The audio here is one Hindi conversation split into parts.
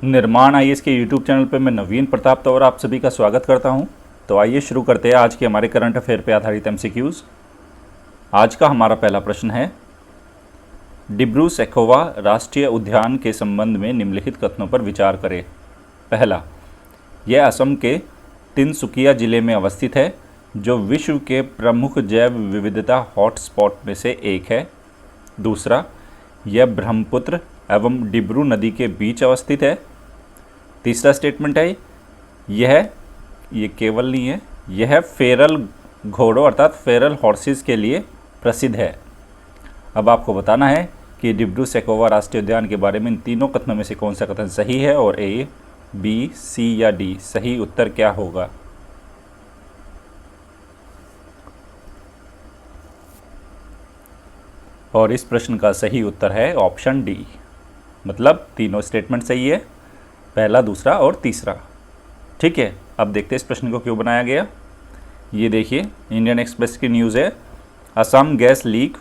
निर्माण आईएएस के यूट्यूब चैनल पर मैं नवीन प्रताप तौर आप सभी का स्वागत करता हूं। तो आइए शुरू करते हैं आज के हमारे करंट अफेयर पे आधारित एमसीक्यूज। आज का हमारा पहला प्रश्न है, डिब्रू-सैखोवा राष्ट्रीय उद्यान के संबंध में निम्नलिखित कथनों पर विचार करें। पहला, यह असम के तिनसुकिया जिले में अवस्थित है, जो विश्व के प्रमुख जैव विविधता हॉटस्पॉट में से एक है। दूसरा, यह ब्रह्मपुत्र एवं डिब्रू नदी के बीच अवस्थित है। तीसरा स्टेटमेंट है, ये केवल नहीं है, यह फेरल घोड़ों अर्थात फेरल हॉर्सेस के लिए प्रसिद्ध है। अब आपको बताना है कि डिब्रू-सैखोवा राष्ट्रीय उद्यान के बारे में इन तीनों कथनों में से कौन सा कथन सही है और ए, बी, सी या डी। सही उत्तर क्या होगा? और इस प्रश्न का सही उत्तर है ऑप्शन डी, मतलब तीनों स्टेटमेंट सही है, पहला, दूसरा और तीसरा। ठीक है, अब देखते हैं इस प्रश्न को क्यों बनाया गया। ये देखिए, इंडियन एक्सप्रेस की न्यूज़ है, Assam gas leak,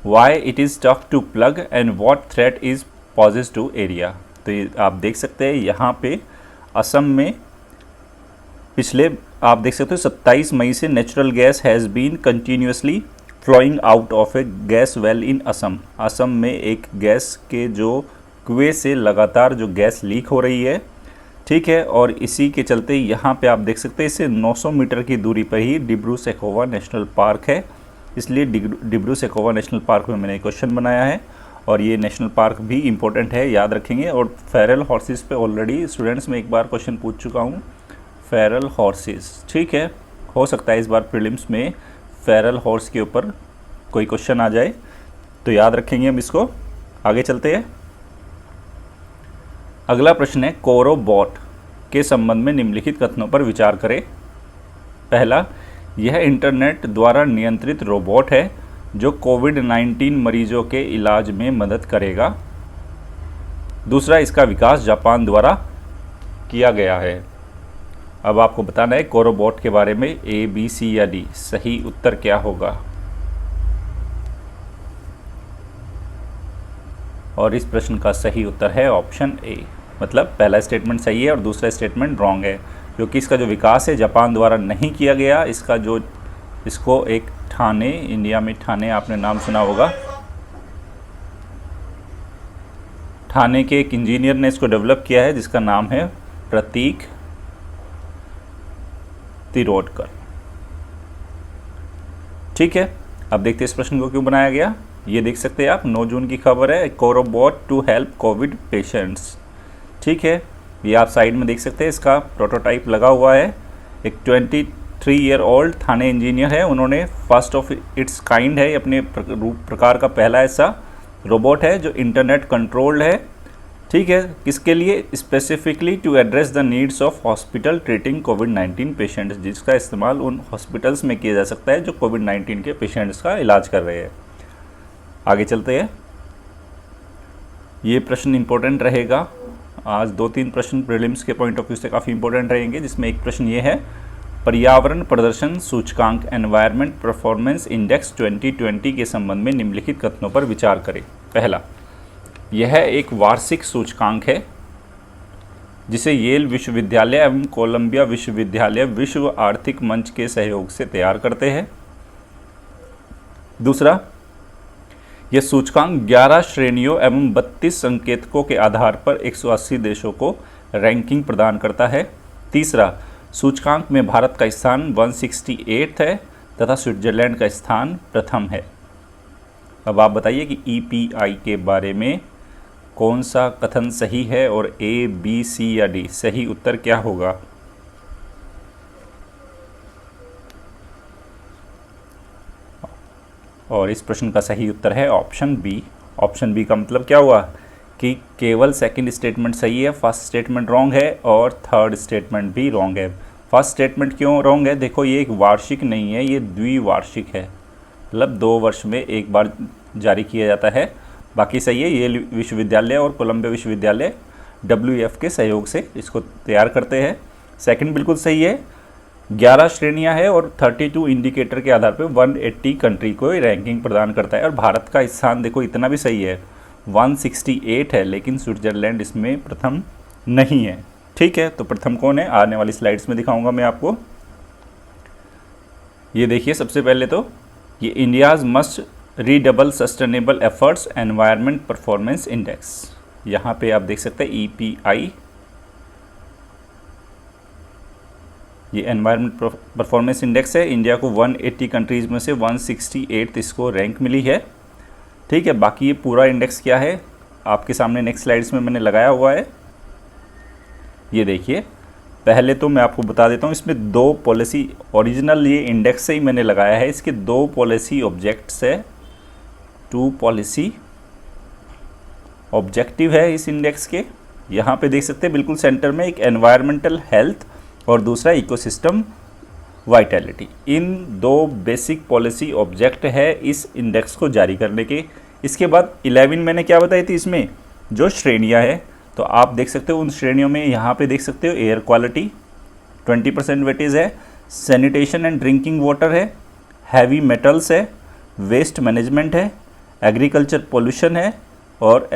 why it is tough to plug and what threat is poses to area. तो ये आप देख सकते हैं यहाँ पे असम में पिछले आप देख सकते हो 27 मई से natural gas has been continuously flowing out of a gas well in Assam. Assam में एक गैस के जो कुएं से लगातार जो गैस लीक हो रही है, ठीक है, और इसी के चलते यहाँ पे आप देख सकते हैं इससे 900 मीटर की दूरी पर ही डिब्रू-सैखोवा नेशनल पार्क है। इसलिए डिब्रू-सैखोवा नेशनल पार्क में मैंने क्वेश्चन बनाया है और ये नेशनल पार्क भी इम्पोर्टेंट है, याद रखेंगे। और फेरल हॉर्सेस पे ऑलरेडी स्टूडेंट्स में एक बार क्वेश्चन पूछ चुका हूँ, फेरल हॉर्सेस, ठीक है। हो सकता है इस बार प्रीलिम्स में फेरल हॉर्स के ऊपर कोई क्वेश्चन आ जाए, तो याद रखेंगे हम इसको। आगे चलते हैं। अगला प्रश्न है, कोरोबॉट के संबंध में निम्नलिखित कथनों पर विचार करें। पहला, यह इंटरनेट द्वारा नियंत्रित रोबोट है जो कोविड-19 मरीजों के इलाज में मदद करेगा। दूसरा, इसका विकास जापान द्वारा किया गया है। अब आपको बताना है कोरोबॉट के बारे में, ए, बी, सी या डी। सही उत्तर क्या होगा? और इस प्रश्न का सही उत्तर है ऑप्शन ए, मतलब पहला स्टेटमेंट सही है और दूसरा स्टेटमेंट रॉन्ग है, क्योंकि इसका जो विकास है जापान द्वारा नहीं किया गया। इसको एक ठाणे, इंडिया में ठाणे आपने नाम सुना होगा, ठाणे के एक इंजीनियर ने इसको डेवलप किया है जिसका नाम है प्रतीक तिरोडकर। ठीक है, अब देखते हैं इस प्रश्न को क्यों बनाया गया। ये देख सकते हैं आप, 9 जून की खबर है, कोरोबॉट टू हेल्प कोविड पेशेंट्स। ठीक है, ये आप साइड में देख सकते हैं, इसका प्रोटोटाइप लगा हुआ है। एक 23 ईयर ओल्ड ठाणे इंजीनियर है, उन्होंने फर्स्ट ऑफ इट्स काइंड है, अपने प्रकार का पहला ऐसा रोबोट है जो इंटरनेट कंट्रोल्ड है। ठीक है, किसके लिए? Specifically to address the needs of hospital treating कोविड-19 पेशेंट्स, जिसका इस्तेमाल उन हॉस्पिटल्स में किया जा सकता है जो कोविड-19 के पेशेंट्स का इलाज कर रहे हैं। आगे चलते हैं। ये प्रश्न इंपॉर्टेंट रहेगा, आज 2-3 प्रश्न प्रीलिम्स के पॉइंट ऑफ व्यू से काफ़ी इंपॉर्टेंट रहेंगे, जिसमें एक प्रश्न ये है, पर्यावरण प्रदर्शन सूचकांक एनवायरनमेंट परफॉर्मेंस इंडेक्स 2020 के संबंध में निम्नलिखित कथनों पर विचार करें। पहला, यह एक वार्षिक सूचकांक है जिसे येल विश्वविद्यालय एवं कोलंबिया विश्वविद्यालय विश्व आर्थिक मंच के सहयोग से तैयार करते हैं। दूसरा, यह सूचकांक 11 श्रेणियों एवं 32 संकेतकों के आधार पर 180 देशों को रैंकिंग प्रदान करता है। तीसरा, सूचकांक में भारत का स्थान 168 है तथा स्विट्जरलैंड का स्थान प्रथम है। अब आप बताइए कि EPI के बारे में कौन सा कथन सही है और ए, बी, सी या डी। सही उत्तर क्या होगा? और इस प्रश्न का सही उत्तर है ऑप्शन बी। ऑप्शन बी का मतलब क्या हुआ कि केवल सेकंड स्टेटमेंट सही है, फर्स्ट स्टेटमेंट रॉन्ग है और थर्ड स्टेटमेंट भी रॉन्ग है। फर्स्ट स्टेटमेंट क्यों रॉन्ग है? देखो, ये एक वार्षिक नहीं है, ये द्विवार्षिक है, मतलब 2 वर्ष में एक बार जारी किया जाता है। बाकी सही है, ये विश्वविद्यालय और कोलंबिया विश्वविद्यालय WEF के सहयोग से इसको तैयार करते हैं। सेकंड बिल्कुल सही है, 11 श्रेणियां है और 32 इंडिकेटर के आधार पे 180 कंट्री को रैंकिंग प्रदान करता है। और भारत का स्थान देखो इतना भी सही है, 168 है, लेकिन स्विट्जरलैंड इसमें प्रथम नहीं है। ठीक है, तो प्रथम कौन है, आने वाली स्लाइड्स में दिखाऊंगा मैं आपको। ये देखिए, सबसे पहले तो ये India's must readable sustainable efforts environment performance index, यहाँ पे आप देख सकते हैं EPI, ये एनवायरनमेंट परफॉर्मेंस इंडेक्स है। इंडिया को 180 कंट्रीज़ में से 168 इसको रैंक मिली है। ठीक है, बाकी ये पूरा इंडेक्स क्या है आपके सामने नेक्स्ट स्लाइड्स में मैंने लगाया हुआ है। ये देखिए, पहले तो मैं आपको बता देता हूँ, इसमें दो पॉलिसी, ओरिजिनल ये इंडेक्स से ही मैंने लगाया है, इसके दो पॉलिसी ऑब्जेक्ट्स है, 2 पॉलिसी ऑब्जेक्टिव है इस इंडेक्स के। यहाँ पे देख सकते हैं बिल्कुल सेंटर में एक एनवायरमेंटल हेल्थ और दूसरा इकोसिस्टम वाइटैलिटी। इन दो बेसिक पॉलिसी ऑब्जेक्ट है इस इंडेक्स को जारी करने के। इसके बाद 11 मैंने क्या बताई थी, इसमें जो श्रेणियाँ है, तो आप देख सकते हो उन श्रेणियों में यहाँ पे देख सकते हो एयर क्वालिटी 20% वेटेज है, सैनिटेशन एंड ड्रिंकिंग वाटर है, हैवी मेटल्स है, वेस्ट मैनेजमेंट है, एग्रीकल्चर पोल्यूशन है और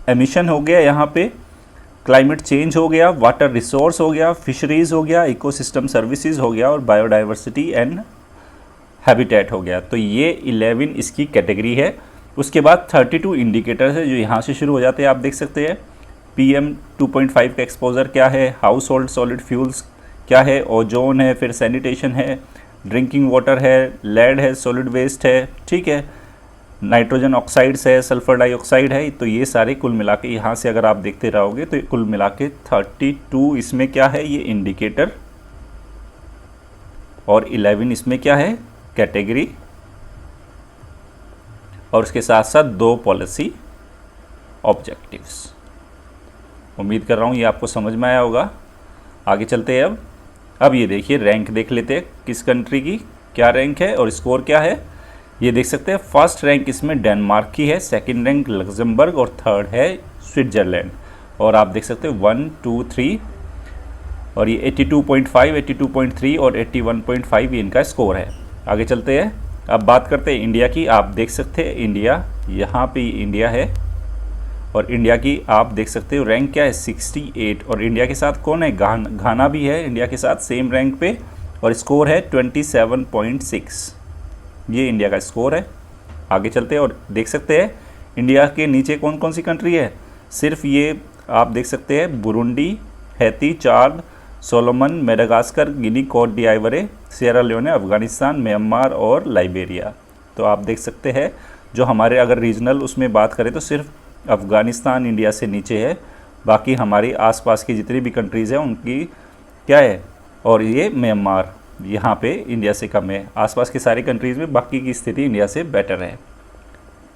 एमिशन हो गया, यहाँ पे क्लाइमेट चेंज हो गया, वाटर रिसोर्स हो गया, फिशरीज़ हो गया, इकोसिस्टम सर्विसेज हो गया और बायोडाइवर्सिटी एंड हैबिटेट हो गया। तो ये 11 इसकी कैटेगरी है। उसके बाद 32 इंडिकेटर्स है जो यहाँ से शुरू हो जाते हैं, आप देख सकते हैं। PM 2.5 का एक्सपोजर क्या है, हाउस होल्ड सॉलिड फ्यूल्स क्या है, ओजोन है, फिर सैनिटेशन है, ड्रिंकिंग वाटर है, लेड है, सॉलिड वेस्ट है, ठीक है, नाइट्रोजन ऑक्साइड्स है, सल्फर डाइऑक्साइड है। तो ये सारे कुल मिला के यहाँ से अगर आप देखते रहोगे तो कुल मिला के 32 इसमें क्या है, ये इंडिकेटर, और 11 इसमें क्या है, कैटेगरी, और उसके साथ साथ 2 पॉलिसी ऑब्जेक्टिव्स। उम्मीद कर रहा हूँ ये आपको समझ में आया होगा। आगे चलते हैं अब ये देखिए रैंक देख लेते हैं किस कंट्री की क्या रैंक है और स्कोर क्या है। ये देख सकते हैं फर्स्ट रैंक इसमें डेनमार्क की है, सेकंड रैंक लग्जमबर्ग और थर्ड है स्विट्जरलैंड। और आप देख सकते हैं 1, 2, 3 और ये 82.5, 82.3 और 81.5 ये इनका स्कोर है। आगे चलते हैं, अब बात करते हैं इंडिया की। आप देख सकते हैं इंडिया, यहाँ पे इंडिया है और इंडिया की आप देख सकते हो रैंक क्या है 68, और इंडिया के साथ कौन है, घाना भी है इंडिया के साथ सेम रैंक पे और स्कोर है 27.6, ये इंडिया का स्कोर है। आगे चलते हैं और देख सकते हैं इंडिया के नीचे कौन कौन सी कंट्री है, सिर्फ ये आप देख सकते हैं Burundi, Haiti, Chad, Solomon, Madagascar, Guinea, Cote de Ivoire, Sierra Leone, Afghanistan, Myanmar और लाइबेरिया। तो आप देख सकते हैं जो हमारे अगर रीजनल उसमें बात करें तो सिर्फ अफ़गानिस्तान इंडिया से नीचे है, बाकी हमारी आसपास की जितनी भी कंट्रीज़ हैं उनकी क्या है, और ये म्यांमार यहाँ पे इंडिया से कम है। आसपास की सारी कंट्रीज़ में बाकी की स्थिति इंडिया से बेटर है,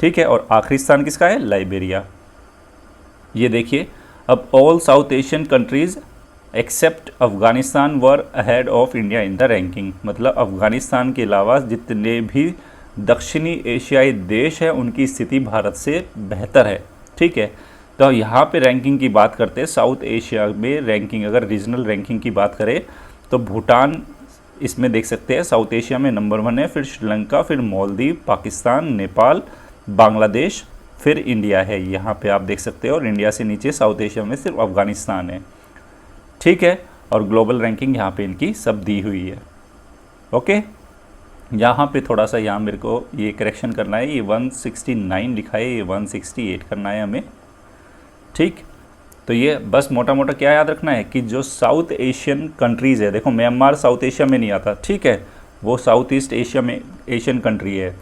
ठीक है। और आखिरी स्थान किसका है, लाइबेरिया। ये देखिए अब all South Asian countries except Afghanistan were ahead of India in the ranking, मतलब अफ़गानिस्तान के अलावा जितने भी दक्षिणी एशियाई देश हैं उनकी स्थिति भारत से बेहतर है, ठीक है। तो यहाँ पे रैंकिंग की बात करते हैं, साउथ एशिया में रैंकिंग अगर रीजनल रैंकिंग की बात करें तो भूटान इसमें देख सकते हैं साउथ एशिया में नंबर 1 है, फिर श्रीलंका, फिर मालदीव, पाकिस्तान, नेपाल, बांग्लादेश, फिर इंडिया है यहाँ पे आप देख सकते हो। और इंडिया से नीचे साउथ एशिया में सिर्फ अफ़गानिस्तान है, ठीक है। और ग्लोबल रैंकिंग यहाँ पे इनकी सब दी हुई है, ओके। यहाँ पे थोड़ा सा यहाँ मेरे को ये करेक्शन करना है, ये 169 लिखा है, ये 168 करना है हमें, ठीक। तो ये बस मोटा मोटा क्या याद रखना है कि जो साउथ एशियन कंट्रीज़ है, देखो म्यांमार साउथ एशिया में नहीं आता, ठीक है, वो साउथ ईस्ट एशिया में एशियन कंट्री है।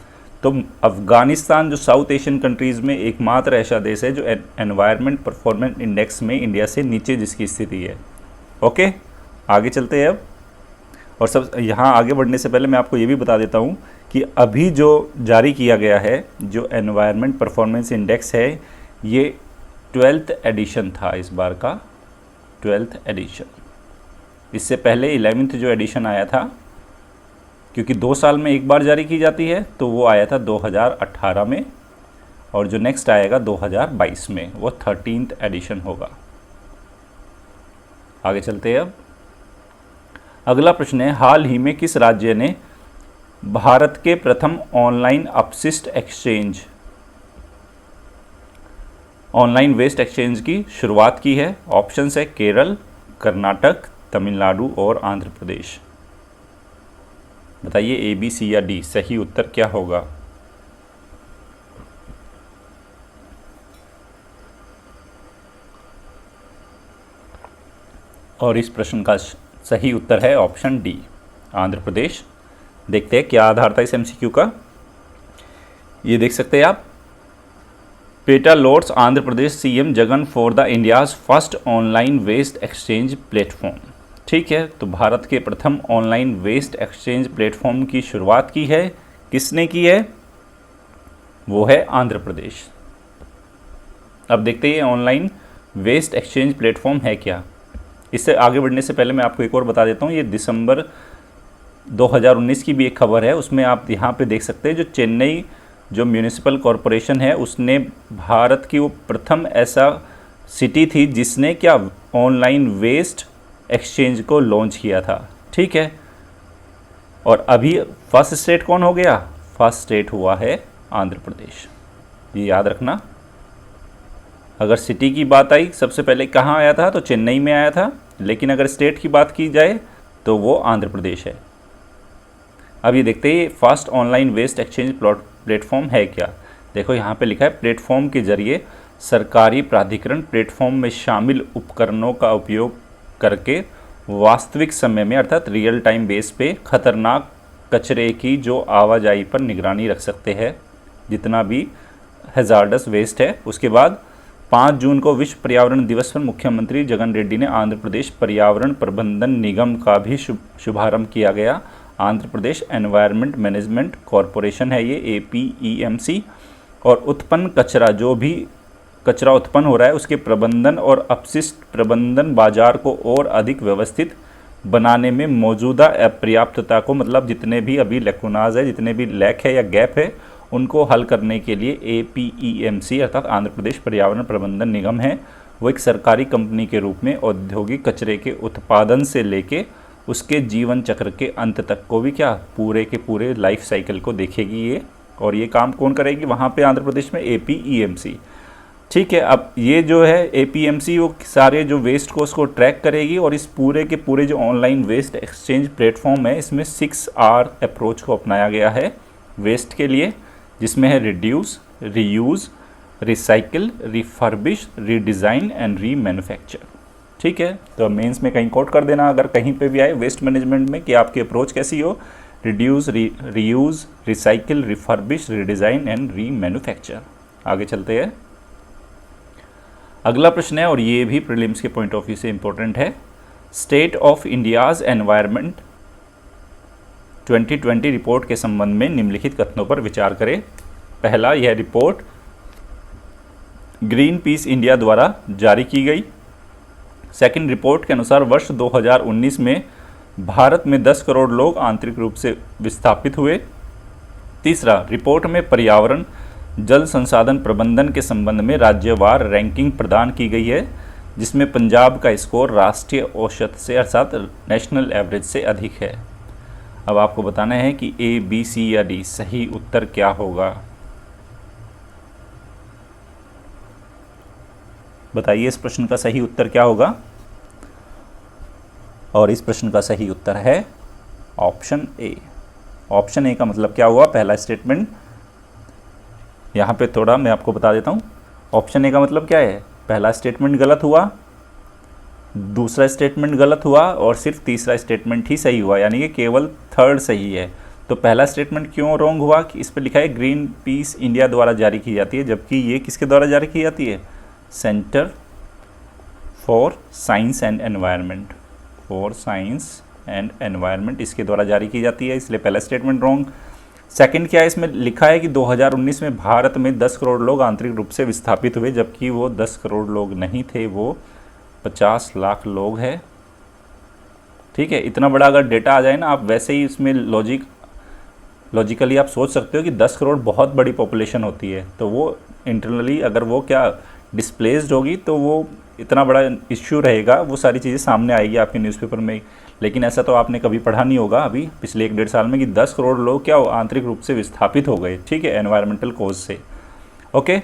तो अफ़गानिस्तान जो साउथ एशियन कंट्रीज़ में एकमात्र ऐसा देश है जो एनवायरनमेंट परफॉर्मेंस इंडेक्स में इंडिया से नीचे जिसकी स्थिति है, ओके। आगे चलते हैं अब, और सब यहाँ आगे बढ़ने से पहले मैं आपको ये भी बता देता हूँ कि अभी जो जारी किया गया है जो एनवायरनमेंट परफॉर्मेंस इंडेक्स है, ये 12th एडिशन था इस बार का, 12th एडिशन। इससे पहले 11th जो एडिशन आया था, क्योंकि 2 साल में एक बार जारी की जाती है, तो वो आया था 2018 में, और जो नेक्स्ट आएगा 2022 में वो 13th एडिशन होगा। आगे चलते हैं अब, अगला प्रश्न है, हाल ही में किस राज्य ने भारत के प्रथम ऑनलाइन अपशिष्ट एक्सचेंज ऑनलाइन वेस्ट एक्सचेंज की शुरुआत की है? ऑप्शन है केरल, कर्नाटक, तमिलनाडु और आंध्र प्रदेश। बताइए ए, बी, सी या डी, सही उत्तर क्या होगा? और इस प्रश्न का सही उत्तर है ऑप्शन डी, आंध्र प्रदेश। देखते हैं क्या आधार था इस एमसीक्यू का। ये देख सकते हैं आप, PETA lauds Andhra Pradesh CM Jagan for the India's first online waste exchange platform. ठीक है, तो भारत के प्रथम ऑनलाइन वेस्ट एक्सचेंज प्लेटफॉर्म की शुरुआत की है, किसने की है? वो है आंध्र प्रदेश। अब देखते हैं ऑनलाइन वेस्ट एक्सचेंज प्लेटफॉर्म है क्या। इससे आगे बढ़ने से पहले मैं आपको एक और बता देता हूँ, ये दिसंबर 2019 की भी एक खबर है, उसमें आप यहाँ पे देख सकते हैं जो चेन्नई जो म्यूनिसिपल कॉरपोरेशन है उसने भारत की वो प्रथम ऐसा सिटी थी जिसने क्या ऑनलाइन वेस्ट एक्सचेंज को लॉन्च किया था। ठीक है, और अभी फर्स्ट स्टेट कौन हो गया? फर्स्ट स्टेट हुआ है आंध्र प्रदेश। ये याद रखना। अगर सिटी की बात आई सबसे पहले कहाँ आया था? तो चेन्नई में आया था, लेकिन अगर स्टेट की बात की जाए तो वो आंध्र प्रदेश है। अब ये देखते हैं first online waste exchange platform है क्या। देखो यहाँ पे लिखा है प्लेटफॉर्म के जरिए सरकारी प्राधिकरण प्लेटफॉर्म में शामिल उपकरणों का उपयोग करके वास्तविक समय में अर्थात रियल टाइम बेस पे खतरनाक कचरे की जो आवाजाही पर निगरानी रख सकते हैं, जितना भी हैजार्डस वेस्ट है। उसके बाद 5 जून को विश्व पर्यावरण दिवस पर मुख्यमंत्री जगन रेड्डी ने आंध्र प्रदेश पर्यावरण प्रबंधन निगम का भी शुभारंभ किया गया। Andhra Pradesh environment management corporation है ये, APEMC। और उत्पन्न कचरा, जो भी कचरा उत्पन्न हो रहा है उसके प्रबंधन और अपशिष्ट प्रबंधन बाजार को और अधिक व्यवस्थित बनाने में मौजूदा अपर्याप्तता को, मतलब जितने भी अभी लेकुनाज है, जितने भी लैक है या गैप है, उनको हल करने के लिए APEMC अर्थात आंध्र प्रदेश पर्यावरण प्रबंधन निगम है, वो एक सरकारी कंपनी के रूप में औद्योगिक कचरे के उत्पादन से लेके उसके जीवन चक्र के अंत तक को भी क्या पूरे के पूरे लाइफ साइकिल को देखेगी ये। और ये काम कौन करेगी? वहाँ पे आंध्र प्रदेश में APEMC। ठीक है, अब ये जो है APEMC वो सारे जो वेस्ट को उसको ट्रैक करेगी और इस पूरे के पूरे जो ऑनलाइन वेस्ट एक्सचेंज प्लेटफॉर्म है इसमें 6R अप्रोच को अपनाया गया है वेस्ट के लिए, जिसमें है reduce, reuse, recycle, refurbish, redesign and remanufacture. ठीक है, तो मेंस में कहीं कोट कर देना अगर कहीं पे भी आए वेस्ट मैनेजमेंट में कि आपकी अप्रोच कैसी हो, reduce, reuse, recycle, refurbish, redesign and remanufacture. आगे चलते हैं। अगला प्रश्न है और ये भी प्रीलिम्स के पॉइंट ऑफ व्यू से इंपॉर्टेंट है। State of India's environment 2020 report के संबंध में निम्नलिखित कथनों पर विचार करें। पहला, यह रिपोर्ट ग्रीन पीस इंडिया द्वारा जारी की गई। सेकंड, रिपोर्ट के अनुसार वर्ष 2019 में भारत में 10 करोड़ लोग आंतरिक रूप से विस्थापित हुए। तीसरा, रिपोर्ट में पर्यावरण जल संसाधन प्रबंधन के संबंध में राज्यवार रैंकिंग प्रदान की गई है, जिसमें पंजाब का स्कोर राष्ट्रीय औसत से अर्थात नेशनल एवरेज से अधिक है। अब आपको बताना है कि A, B, C या D सही उत्तर क्या होगा। बताइए इस प्रश्न का सही उत्तर क्या होगा। और इस प्रश्न का सही उत्तर है ऑप्शन A। ऑप्शन A का मतलब क्या हुआ? पहला स्टेटमेंट, यहाँ पे थोड़ा मैं आपको बता देता हूँ। ऑप्शन A का मतलब क्या है? पहला स्टेटमेंट गलत हुआ, दूसरा स्टेटमेंट गलत हुआ और सिर्फ तीसरा स्टेटमेंट ही सही हुआ, यानी कि केवल थर्ड सही है। तो पहला स्टेटमेंट क्यों रॉन्ग हुआ कि इस पर लिखा है ग्रीन पीस इंडिया द्वारा जारी की जाती है, जबकि ये किसके द्वारा जारी की जाती है? Centre for science and environment, for science and environment इसके द्वारा जारी की जाती है, इसलिए पहला स्टेटमेंट रॉन्ग। सेकंड क्या है? इसमें लिखा है कि 2019 में भारत में 10 करोड़ लोग आंतरिक रूप से विस्थापित हुए, जबकि वो 10 करोड़ लोग नहीं थे, वो 50 लाख लोग हैं। ठीक है, इतना बड़ा अगर डेटा आ जाए ना, आप वैसे ही इसमें लॉजिकली आप सोच सकते हो कि 10 करोड़ बहुत बड़ी पॉपुलेशन होती है, तो वो इंटरनली अगर वो क्या डिस्प्लेस्ड होगी तो वो इतना बड़ा इश्यू रहेगा, वो सारी चीज़ें सामने आएगी आपके न्यूज़पेपर में। लेकिन ऐसा तो आपने कभी पढ़ा नहीं होगा अभी पिछले 1-1.5 साल में कि 10 करोड़ लोग क्या आंतरिक रूप से विस्थापित हो गए, ठीक है, एनवायरमेंटल कोज से। ओके,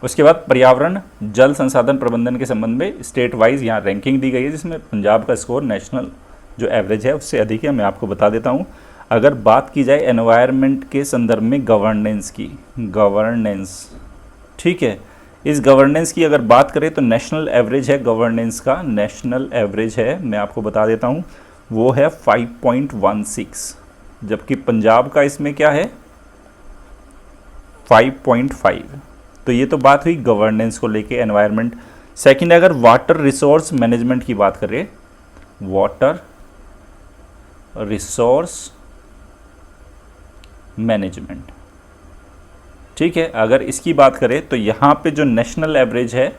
उसके बाद पर्यावरण जल संसाधन प्रबंधन के संबंध में स्टेट वाइज यहाँ रैंकिंग दी गई है, जिसमें पंजाब का स्कोर नेशनल जो एवरेज है उससे अधिक है। मैं आपको बता देता हूँ। अगर बात की जाए एनवायरनमेंट के संदर्भ में गवर्नेंस की, गवर्नेंस, ठीक है, इस गवर्नेंस की अगर बात करें तो नेशनल एवरेज है गवर्नेंस का, नेशनल एवरेज है, मैं आपको बता देता हूँ, वो है 5.16, जबकि पंजाब का इसमें क्या है 5.5। तो ये तो बात हुई गवर्नेंस को लेके, एनवायरनमेंट। सेकंड, अगर वाटर रिसोर्स मैनेजमेंट की बात करें, वाटर रिसोर्स मैनेजमेंट, ठीक है, अगर इसकी बात करें तो यहाँ पे जो नेशनल एवरेज है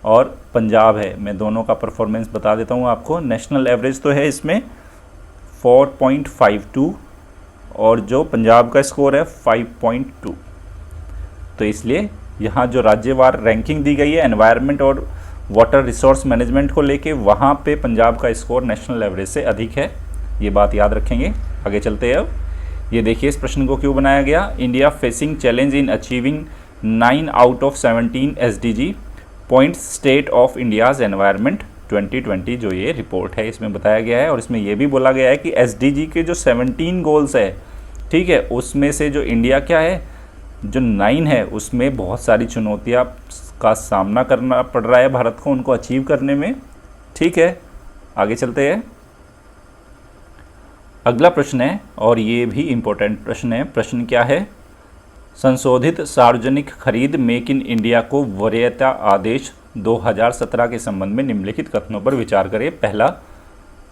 और पंजाब है, मैं दोनों का परफॉर्मेंस बता देता हूँ आपको। नेशनल एवरेज तो है इसमें 4.52 और जो पंजाब का स्कोर है 5.2। तो इसलिए यहाँ जो राज्यवार रैंकिंग दी गई है एनवायरनमेंट और वाटर रिसोर्स मैनेजमेंट को लेके, वहाँ पे पंजाब का स्कोर नेशनल एवरेज से अधिक है, ये बात याद रखेंगे। आगे चलते हैं। अब ये देखिए इस प्रश्न को क्यों बनाया गया। India facing challenge in achieving 9 out of 17 SDG points state of India's environment 2020, जो ये रिपोर्ट है इसमें बताया गया है। और इसमें ये भी बोला गया है कि SDG के जो 17 गोल्स है, ठीक है, उसमें से जो इंडिया क्या है, जो 9 है, उसमें बहुत सारी चुनौतियाँ का सामना करना पड़ रहा है भारत को उनको अचीव करने में, ठीक है। आगे चलते हैं। अगला प्रश्न है और ये भी इम्पोर्टेंट प्रश्न है। प्रश्न क्या है, संशोधित सार्वजनिक खरीद मेक इन इंडिया को वरीयता आदेश 2017 के संबंध में निम्नलिखित कथनों पर विचार करें। पहला,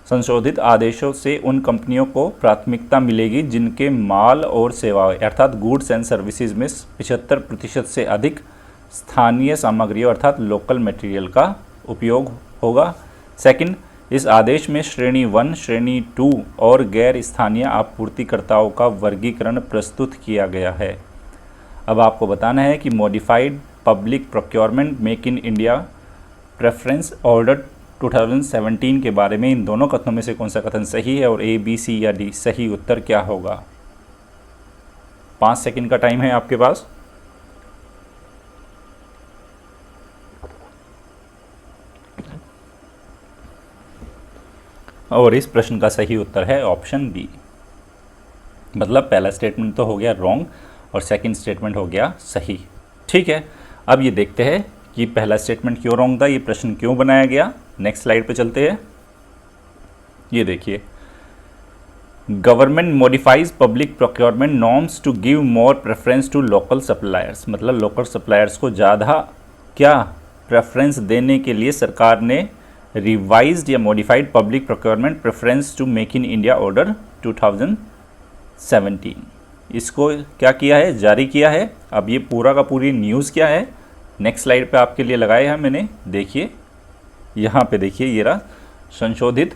संशोधित आदेशों से उन कंपनियों को प्राथमिकता मिलेगी जिनके माल और सेवाएं अर्थात गुड्स एंड सर्विसेज में 75% से अधिक स्थानीय सामग्रियों अर्थात लोकल मटेरियल का उपयोग होगा। सेकंड, इस आदेश में श्रेणी 1, श्रेणी 2 और गैर स्थानीय आपूर्तिकर्ताओं का वर्गीकरण प्रस्तुत किया गया है। अब आपको बताना है कि modified public procurement make in India preference order 2017 के बारे में इन दोनों कथनों में से कौन सा कथन सही है और A, B, C या D सही उत्तर क्या होगा। 5 सेकंड का टाइम है आपके पास। और इस प्रश्न का सही उत्तर है ऑप्शन बी, मतलब पहला स्टेटमेंट तो हो गया रॉन्ग और सेकंड स्टेटमेंट हो गया सही, ठीक है। अब ये देखते हैं कि पहला स्टेटमेंट क्यों रॉन्ग था, ये प्रश्न क्यों बनाया गया। नेक्स्ट स्लाइड पे चलते हैं। ये देखिए, government modifies public procurement norms to give more preference to local suppliers, मतलब लोकल सप्लायर्स को ज़्यादा क्या प्रेफरेंस देने के लिए सरकार ने रिवाइज्ड या modified public procurement preference to make in India order 2017, इसको क्या किया है, जारी किया है। अब ये पूरा का पूरी न्यूज़ क्या है, नेक्स्ट स्लाइड पे आपके लिए लगाए हैं मैंने, देखिए यहाँ पे देखिए, ये रहा संशोधित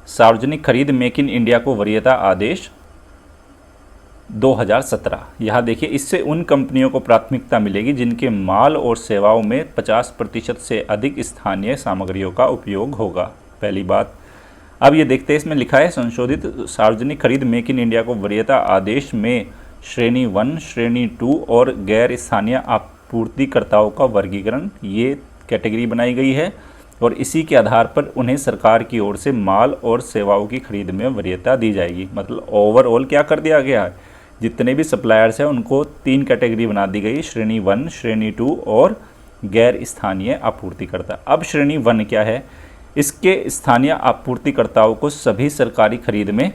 सार्वजनिक खरीद मेक इन इंडिया को वरीयता आदेश 2017। यहाँ देखिए, इससे उन कंपनियों को प्राथमिकता मिलेगी जिनके माल और सेवाओं में 50% से अधिक स्थानीय सामग्रियों का उपयोग होगा, पहली बात। अब ये देखते हैं, इसमें लिखा है संशोधित सार्वजनिक खरीद मेक इन इंडिया को वरीयता आदेश में श्रेणी 1, श्रेणी 2 और गैर स्थानीय आपूर्तिकर्ताओं का वर्गीकरण, ये कैटेगरी बनाई गई है और इसी के आधार पर उन्हें सरकार की ओर से माल और सेवाओं की खरीद में वरीयता दी जाएगी। मतलब ओवरऑल क्या कर दिया गया है, जितने भी सप्लायर्स हैं उनको 3 कैटेगरी बना दी गई, श्रेणी 1, श्रेणी 2 और गैर स्थानीय आपूर्तिकर्ता। अब श्रेणी 1 क्या है, इसके स्थानीय आपूर्तिकर्ताओं को सभी सरकारी खरीद में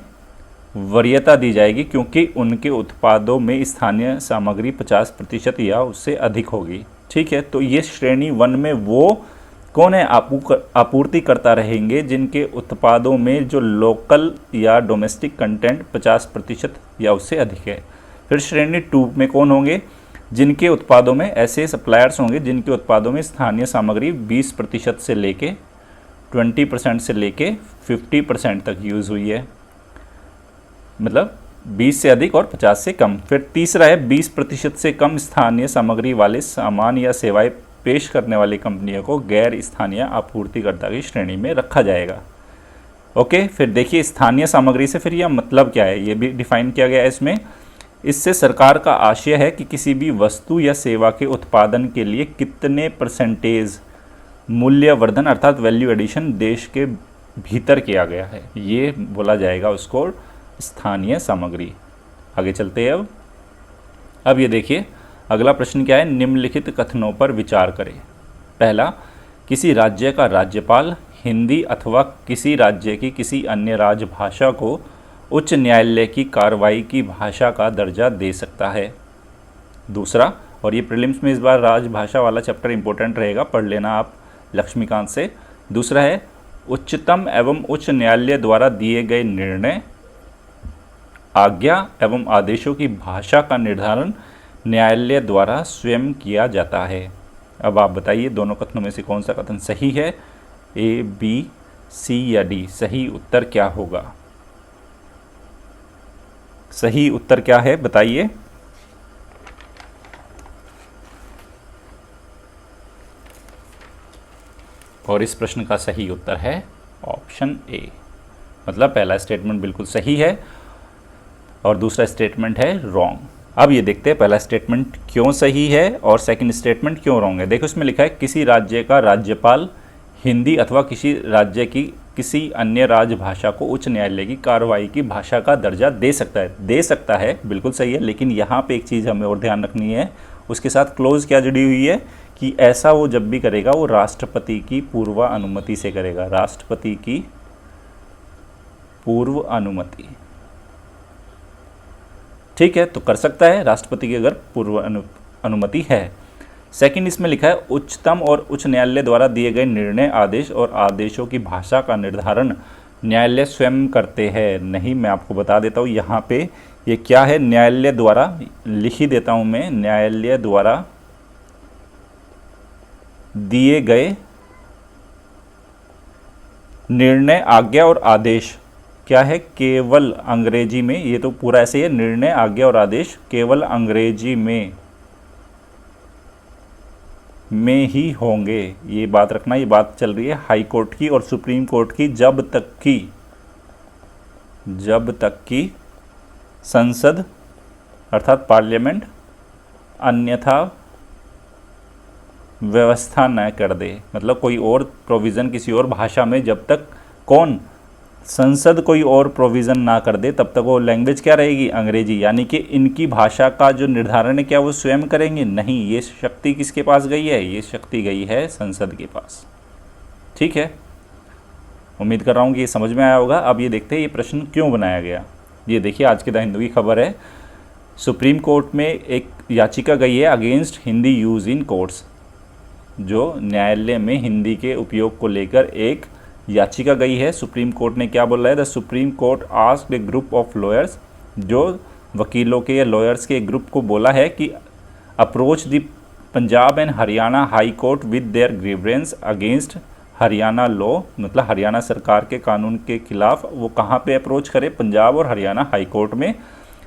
वरीयता दी जाएगी क्योंकि उनके उत्पादों में स्थानीय सामग्री 50% या उससे अधिक होगी, ठीक है। तो ये श्रेणी 1 में वो कौन है, आपूर्तिकर्ता रहेंगे जिनके उत्पादों में जो लोकल या डोमेस्टिक कंटेंट 50% या उससे अधिक है। फिर श्रेणी 2 में कौन होंगे, जिनके उत्पादों में ऐसे सप्लायर्स होंगे जिनके उत्पादों में स्थानीय सामग्री 20% से लेके 20% से लेके 50% तक यूज़ हुई है, मतलब 20 से अधिक और 50 से कम। फिर तीसरा है 20% से कम स्थानीय सामग्री वाले सामान या सेवाएं पेश करने वाली कंपनियों को गैर स्थानीय आपूर्तिकर्ता की श्रेणी में रखा जाएगा। ओके, फिर देखिए स्थानीय सामग्री से फिर यह मतलब क्या है, ये भी डिफाइन किया गया है इसमें। इससे सरकार का आशय है कि किसी भी वस्तु या सेवा के उत्पादन के लिए कितने परसेंटेज मूल्यवर्धन अर्थात वैल्यू एडिशन देश के भीतर किया गया है, ये बोला जाएगा उसको स्थानीय सामग्री। आगे चलते हैं। अब ये देखिए अगला प्रश्न क्या है, निम्नलिखित कथनों पर विचार करें। पहला, किसी राज्य का राज्यपाल हिंदी अथवा किसी राज्य की किसी अन्य राजभाषा को उच्च न्यायालय की कार्रवाई की भाषा का दर्जा दे सकता है। दूसरा, और ये प्रीलिम्स में इस बार राजभाषा वाला चैप्टर इंपॉर्टेंट रहेगा, पढ़ लेना आप लक्ष्मीकांत से। दूसरा है, उच्चतम एवं उच्च न्यायालय द्वारा दिए गए निर्णय, आज्ञा एवं आदेशों की भाषा का निर्धारण न्यायालय द्वारा स्वयं किया जाता है। अब आप बताइए दोनों कथनों में से कौन सा कथन सही है, ए, बी, सी या डी? सही उत्तर क्या होगा? सही उत्तर क्या है बताइए। और इस प्रश्न का सही उत्तर है ऑप्शन ए, मतलब पहला स्टेटमेंट बिल्कुल सही है और दूसरा स्टेटमेंट है रॉन्ग। अब ये देखते हैं पहला स्टेटमेंट क्यों सही है और सेकंड स्टेटमेंट क्यों रॉन्ग है। देखो इसमें लिखा है किसी राज्य का राज्यपाल हिंदी अथवा किसी राज्य की किसी अन्य राजभाषा को उच्च न्यायालय की कार्रवाई की भाषा का दर्जा दे सकता है। दे सकता है बिल्कुल सही है, लेकिन यहाँ पे एक चीज़ हमें और ध्यान रखनी है, उसके साथ क्लोज क्या जुड़ी हुई है कि ऐसा वो जब भी करेगा वो राष्ट्रपति की पूर्व अनुमति से करेगा। राष्ट्रपति की पूर्व अनुमति, ठीक है, तो कर सकता है राष्ट्रपति की अगर पूर्व अनुमति है। सेकंड, इसमें लिखा है उच्चतम और उच्च न्यायालय द्वारा दिए गए निर्णय, आदेश और आदेशों की भाषा का निर्धारण न्यायालय स्वयं करते हैं। नहीं, मैं आपको बता देता हूँ यहाँ पे ये क्या है, न्यायालय द्वारा लिख ही देता हूँ मैं, न्यायालय द्वारा दिए गए निर्णय, आज्ञा और आदेश क्या है, केवल अंग्रेजी में। ये तो पूरा ऐसे ही है, निर्णय, आज्ञा और आदेश केवल अंग्रेजी में ही होंगे। ये बात रखना, ये बात चल रही है हाई कोर्ट की और सुप्रीम कोर्ट की, जब तक की संसद अर्थात पार्लियामेंट अन्यथा व्यवस्था न कर दे। मतलब कोई और प्रोविज़न किसी और भाषा में, जब तक कौन, संसद कोई और प्रोविज़न ना कर दे तब तक वो लैंग्वेज क्या रहेगी, अंग्रेजी। यानी कि इनकी भाषा का जो निर्धारण है क्या वो स्वयं करेंगे? नहीं, ये शक्ति किसके पास गई है? ये शक्ति गई है संसद के पास। ठीक है, उम्मीद कर रहा हूँ कि ये समझ में आया होगा। अब ये देखते हैं ये प्रश्न क्यों बनाया गया। ये देखिए आज के द हिंदू की खबर है, सुप्रीम कोर्ट में एक याचिका गई है against Hindi use in courts. जो न्यायालय में हिंदी के उपयोग को लेकर एक याचिका गई है। सुप्रीम कोर्ट ने क्या बोला है, the supreme court asked A group of lawyers, जो वकीलों के या लॉयर्स के एक ग्रुप को बोला है कि approach the Punjab and Haryana high court with their grievance against Haryana law. मतलब हरियाणा सरकार के कानून के खिलाफ वो कहाँ पे अप्रोच करे, पंजाब और हरियाणा हाई कोर्ट में,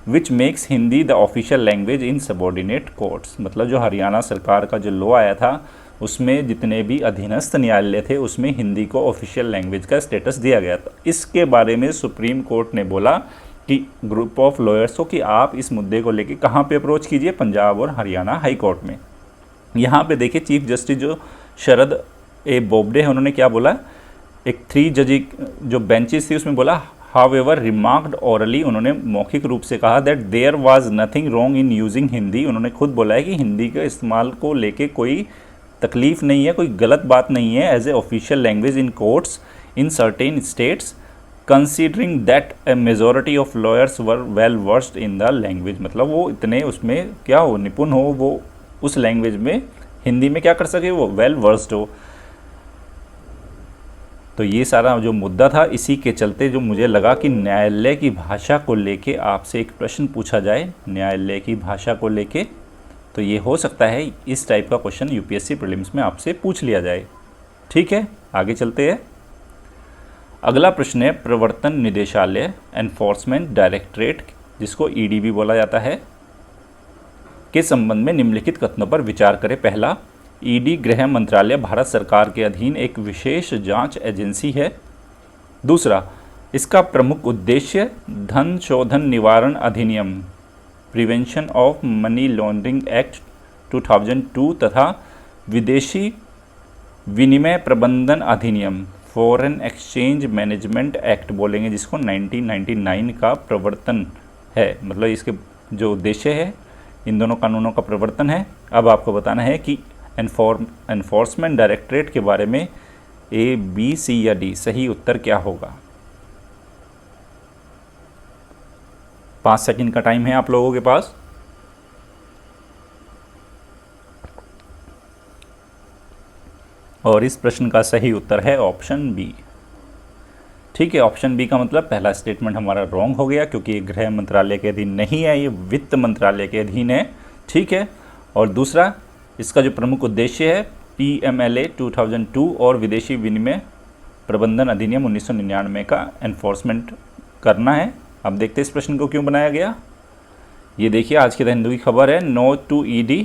which makes Hindi the official language in subordinate courts. मतलब जो हरियाणा सरकार का जो लॉ आया था उसमें जितने भी अधीनस्थ न्यायालय थे उसमें हिंदी को ऑफिशियल लैंग्वेज का स्टेटस दिया गया था। इसके बारे में सुप्रीम कोर्ट ने बोला कि ग्रुप ऑफ लॉयर्स को कि आप इस मुद्दे को लेकर कहाँ पे अप्रोच कीजिए, पंजाब और हरियाणा हाई कोर्ट में। यहाँ पे देखिए चीफ जस्टिस जो शरद ए बोबडे है उन्होंने क्या बोला, एक 3 जजी जो बेंचेस थी उसमें बोला, हाउएवर रिमार्क्ड ओरली, उन्होंने मौखिक रूप से कहा that there was nothing wrong in using Hindi. उन्होंने खुद बोला है कि हिंदी के इस्तेमाल को लेके कोई तकलीफ नहीं है, कोई गलत बात नहीं है as a official language in courts in certain states considering that a majority of lawyers were well versed in the language. मतलब वो इतने उसमें क्या हो, निपुण हो, वो उस लैंग्वेज में हिंदी में क्या कर सके, वो वेल वर्स्ड हो। तो ये सारा जो मुद्दा था, इसी के चलते जो मुझे लगा कि न्यायालय की भाषा को लेके आपसे एक प्रश्न पूछा जाए, न्यायालय की भाषा को लेके, तो ये हो सकता है इस टाइप का क्वेश्चन यूपीएससी प्रीलिम्स में आपसे पूछ लिया जाए। ठीक है, आगे चलते हैं। अगला प्रश्न है प्रवर्तन निदेशालय, एनफोर्समेंट डायरेक्टरेट, जिसको ईडी भी बोला जाता है, के संबंध में निम्नलिखित कथनों पर विचार करें। पहला, ईडी गृह मंत्रालय भारत सरकार के अधीन एक विशेष जांच एजेंसी है। दूसरा, इसका प्रमुख उद्देश्य धन शोधन निवारण अधिनियम prevention of money laundering act 2002 तथा विदेशी विनिमय प्रबंधन अधिनियम फॉरेन एक्सचेंज मैनेजमेंट एक्ट बोलेंगे, जिसको 1999 का प्रवर्तन है। मतलब इसके जो उद्देश्य है इन दोनों कानूनों का प्रवर्तन है। अब आपको बताना है कि एनफोर्समेंट डायरेक्टरेट के बारे में ए, बी, सी या डी सही उत्तर क्या होगा। 5 सेकंड का टाइम है आप लोगों के पास। और इस प्रश्न का सही उत्तर है ऑप्शन बी। ठीक है, ऑप्शन बी का मतलब पहला स्टेटमेंट हमारा रॉन्ग हो गया, क्योंकि ये गृह मंत्रालय के अधीन नहीं है, ये वित्त मंत्रालय के अधीन है। ठीक है, और दूसरा इसका जो प्रमुख उद्देश्य है PMLA 2002 और विदेशी विनिमय प्रबंधन अधिनियम 1999 का एनफोर्समेंट करना है। अब देखते हैं इस प्रश्न को क्यों बनाया गया। ये देखिए आज के द हिंदू की खबर है, no to ED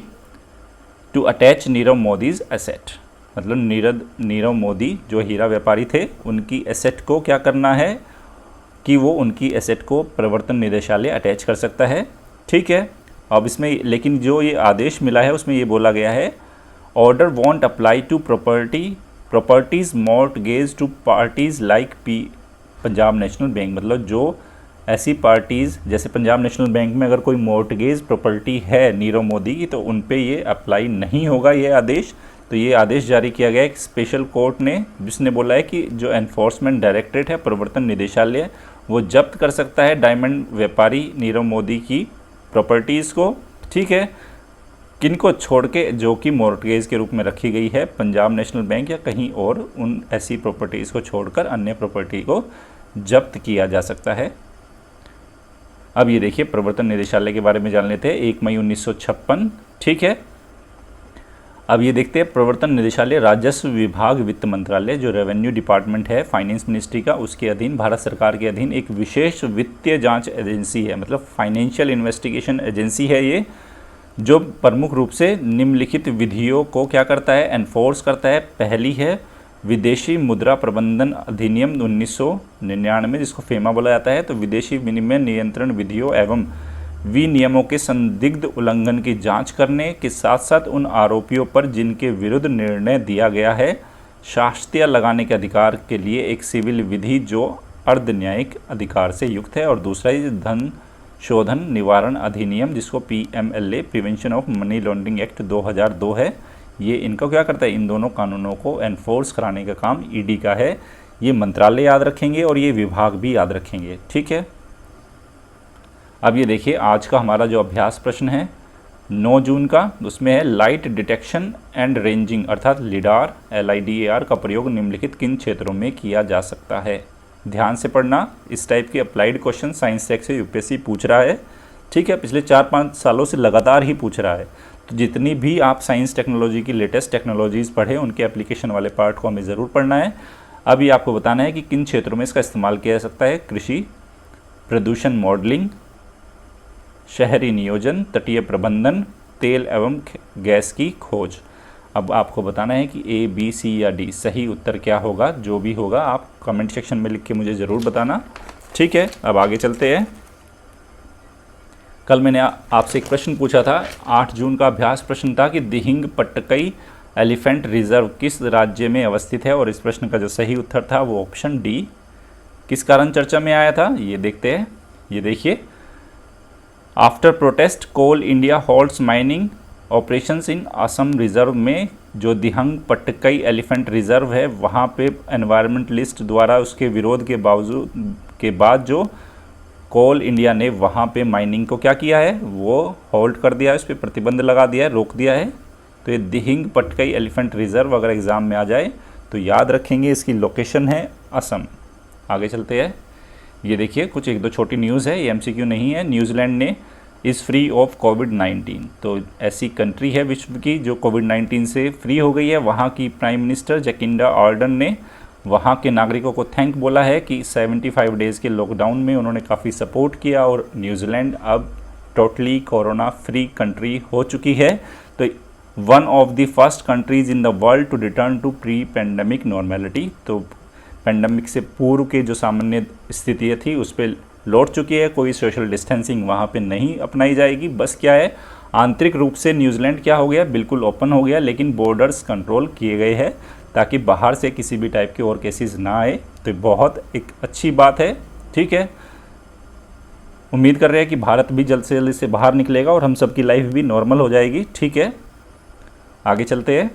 to attach Nirav Modi's asset. मतलब नीरव मोदी जो हीरा व्यापारी थे उनकी एसेट को क्या करना है कि वो उनकी एसेट को प्रवर्तन निदेशालय अटैच कर सकता है। ठीक है, अब इसमें लेकिन जो ये आदेश मिला है उसमें ये बोला गया है order won't apply to properties mortgage to parties like Punjab National Bank. मतलब जो ऐसी पार्टीज़ जैसे पंजाब नेशनल बैंक में अगर कोई मॉर्टगेज प्रॉपर्टी है नीरव मोदी की, तो उन पे ये अप्लाई नहीं होगा ये आदेश। तो ये आदेश जारी किया गया एक स्पेशल कोर्ट ने, जिसने बोला है कि जो एनफोर्समेंट डायरेक्टरेट है प्रवर्तन निदेशालय, वो जब्त कर सकता है डायमंड व्यापारी नीरव मोदी की प्रॉपर्टीज़ को। ठीक है, किनको छोड़ के, जो कि मॉर्टगेज के रूप में रखी गई है पंजाब नेशनल बैंक या कहीं और, उन ऐसी प्रॉपर्टीज़ को छोड़कर अन्य प्रॉपर्टी को जब्त किया जा सकता है। अब ये देखिए प्रवर्तन निदेशालय के बारे में जान लेते हैं। 1 मई 1956। ठीक है, अब ये देखते हैं प्रवर्तन निदेशालय राजस्व विभाग वित्त मंत्रालय जो रेवेन्यू डिपार्टमेंट है फाइनेंस मिनिस्ट्री का, उसके अधीन भारत सरकार के अधीन एक विशेष वित्तीय जांच एजेंसी है। मतलब फाइनेंशियल इन्वेस्टिगेशन एजेंसी है ये, जो प्रमुख रूप से निम्नलिखित विधियों को क्या करता है, एनफोर्स करता है। पहली है विदेशी मुद्रा प्रबंधन अधिनियम 1999, जिसको फेमा बोला जाता है। तो विदेशी विनिमय नियंत्रण विधियों एवं विनियमों के संदिग्ध उल्लंघन की जांच करने के साथ साथ उन आरोपियों पर जिनके विरुद्ध निर्णय दिया गया है शास्तियाँ लगाने के अधिकार के लिए एक सिविल विधि जो अर्ध न्यायिक अधिकार से युक्त है। और दूसरा धन शोधन निवारण अधिनियम, जिसको PMLA prevention of money laundering act 2002 है। ये इनको क्या करता है, इन दोनों कानूनों को एनफोर्स कराने का काम ED का है। ये मंत्रालय याद रखेंगे और ये विभाग भी याद रखेंगे। ठीक है, अब ये देखिए आज का हमारा जो अभ्यास प्रश्न है 9 जून का, उसमें है लाइट डिटेक्शन एंड रेंजिंग अर्थात LIDAR LIDAR का प्रयोग निम्नलिखित किन क्षेत्रों में किया जा सकता है। ध्यान से पढ़ना, इस टाइप के अप्लाइड क्वेश्चन साइंस सेक्शन से UPSC पूछ रहा है। ठीक है, पिछले 4-5 सालों से लगातार ही पूछ रहा है। तो जितनी भी आप साइंस टेक्नोलॉजी की लेटेस्ट टेक्नोलॉजीज़ पढ़ें उनके एप्लीकेशन वाले पार्ट को हमें ज़रूर पढ़ना है। अब ये आपको बताना है कि किन क्षेत्रों में इसका इस्तेमाल किया जा सकता है। कृषि, प्रदूषण मॉडलिंग, शहरी नियोजन, तटीय प्रबंधन, तेल एवं गैस की खोज। अब आपको बताना है कि A, B, C या D सही उत्तर क्या होगा। जो भी होगा आप कमेंट सेक्शन में लिख के मुझे ज़रूर बताना। ठीक है, अब आगे चलते हैं। कल मैंने आपसे एक प्रश्न पूछा था, 8 जून का अभ्यास प्रश्न था कि दिहिंग पट्टकई एलिफेंट रिजर्व किस राज्य में अवस्थित है। और इस प्रश्न का जो सही उत्तर था वो ऑप्शन D। किस कारण चर्चा में आया था ये देखते हैं। ये देखिए, after protest Coal India holds mining operations in Assam reserve में जो दिहंग पट्टकई एलिफेंट रिजर्व है, वहाँ पे एनवायरमेंटलिस्ट द्वारा उसके विरोध के बाद जो कोल इंडिया ने वहाँ पे माइनिंग को क्या किया है, वो होल्ड कर दिया है, उस पर प्रतिबंध लगा दिया है, रोक दिया है। तो ये दिहिंग पट्टकई एलिफेंट रिजर्व अगर एग्ज़ाम में आ जाए तो याद रखेंगे, इसकी लोकेशन है असम। आगे चलते हैं। ये देखिए कुछ 1-2 छोटी न्यूज़ है, ये MCQ नहीं है। न्यूजीलैंड ने इज़ फ्री ऑफ कोविड-19। तो ऐसी कंट्री है विश्व की जो कोविड-19 से फ्री हो गई है। वहाँ की प्राइम मिनिस्टर जैकिंडा आर्डर्न ने वहाँ के नागरिकों को थैंक बोला है कि 75 डेज़ के लॉकडाउन में उन्होंने काफ़ी सपोर्ट किया और न्यूजीलैंड अब टोटली कोरोना फ्री कंट्री हो चुकी है। तो one of the first countries in the world to return to pre pandemic normality. तो पेंडेमिक से पूर्व के जो सामान्य स्थिति थी उस पर लौट चुकी है, कोई सोशल डिस्टेंसिंग वहाँ पे नहीं अपनाई जाएगी। बस क्या है, आंतरिक रूप से न्यूजीलैंड क्या हो गया, बिल्कुल ओपन हो गया, लेकिन बॉर्डर्स कंट्रोल किए गए हैं ताकि बाहर से किसी भी टाइप के और केसेस ना आए। तो बहुत एक अच्छी बात है, ठीक है। उम्मीद कर रहे हैं कि भारत भी जल्द से जल्द इससे बाहर निकलेगा और हम सबकी लाइफ भी नॉर्मल हो जाएगी, ठीक है। आगे चलते हैं।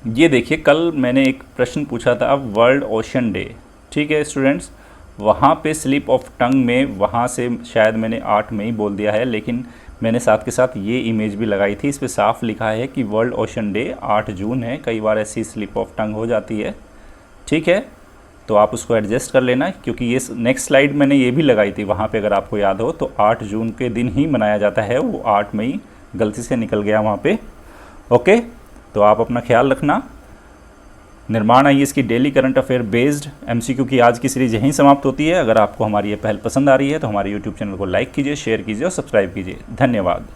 ये देखिए, कल मैंने एक प्रश्न पूछा था, वर्ल्ड ओशन डे, ठीक है स्टूडेंट्स। वहाँ पे स्लिप ऑफ टंग में वहाँ से शायद मैंने 8 मई बोल दिया है, लेकिन मैंने साथ के साथ ये इमेज भी लगाई थी, इस पे साफ लिखा है कि वर्ल्ड ओशन डे 8 जून है। कई बार ऐसी स्लिप ऑफ टंग हो जाती है, ठीक है। तो आप उसको एडजस्ट कर लेना, क्योंकि ये नेक्स्ट स्लाइड मैंने ये भी लगाई थी वहाँ पे, अगर आपको याद हो तो 8 जून के दिन ही मनाया जाता है, वो 8 मई गलती से निकल गया वहाँ पे। ओके, तो आप अपना ख्याल रखना। निर्माण आईएएस की daily current affair based MCQ की आज की सीरीज यहीं समाप्त होती है। अगर आपको हमारी ये पहल पसंद आ रही है तो हमारे यूट्यूब चैनल को लाइक कीजिए, शेयर कीजिए और सब्सक्राइब कीजिए। धन्यवाद।